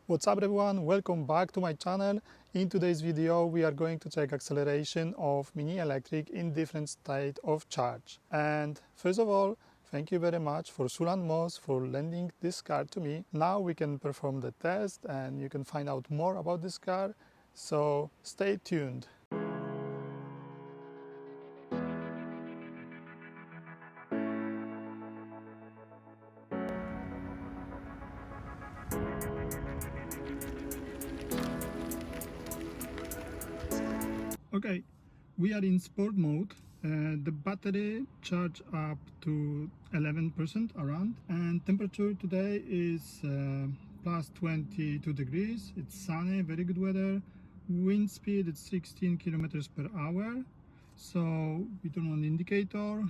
What's up everyone, welcome back to my channel. In today's video we are going to check acceleration of Mini Electric in different state of charge. And first of all, thank you very much for Sulland Moss for lending this car to me. Now we can perform the test and you can find out more about this car, so stay tuned. Okay, we are in sport mode. The battery charge up to 11% around, and temperature today is plus 22 degrees. It's sunny, very good weather. Wind speed is 16 kilometers per hour. So we turn on the indicator,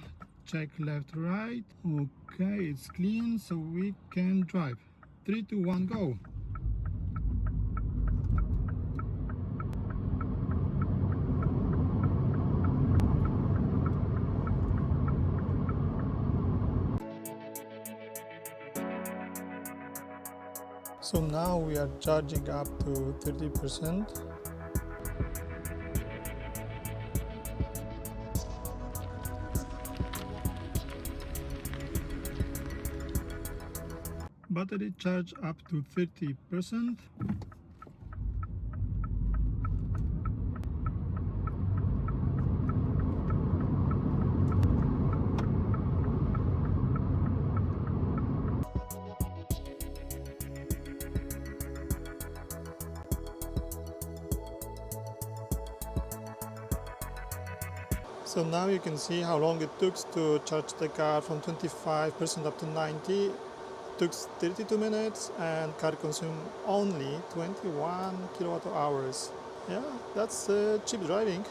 check left, right. Okay, it's clean, so we can drive. 3, 2, 1, go. So now we are charging up to 30%. Battery charge up to 30%. So now you can see how long it took to charge the car from 25% up to 90. It took 32 minutes and car consumed only 21 kilowatt hours. Yeah, that's cheap driving.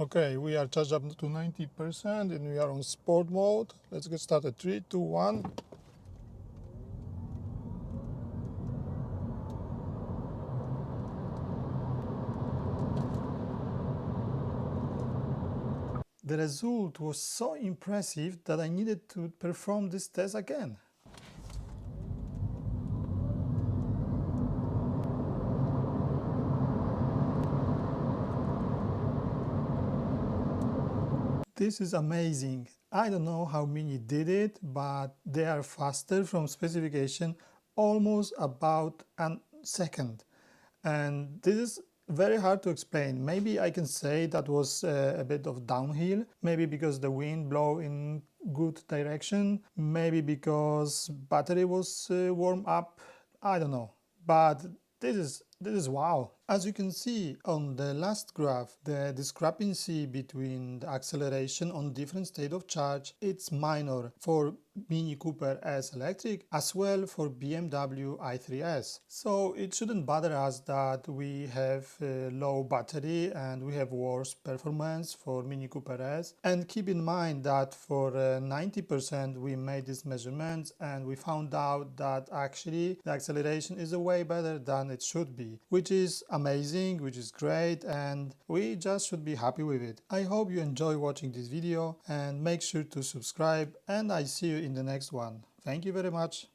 Okay, we are charged up to 90% and we are on sport mode. Let's get started. 3, 2, 1. The result was so impressive that I needed to perform this test again. This is amazing. I don't know how Mini did it, but they are faster from specification almost about a second. And this is very hard to explain. Maybe I can say that was a bit of downhill, maybe because the wind blew in good direction, maybe because battery was warm up, I don't know. But this is wow. As you can see on the last graph, the discrepancy between the acceleration on different state of charge, it's minor for Mini Cooper S Electric as well for BMW i3S. So it shouldn't bother us that we have low battery and we have worse performance for Mini Cooper S. And keep in mind that for 90% we made these measurements and we found out that actually the acceleration is way better than it should be, which is amazing, which is great, and we just should be happy with it. I hope you enjoy watching this video and make sure to subscribe, and I see you in the next one. Thank you very much.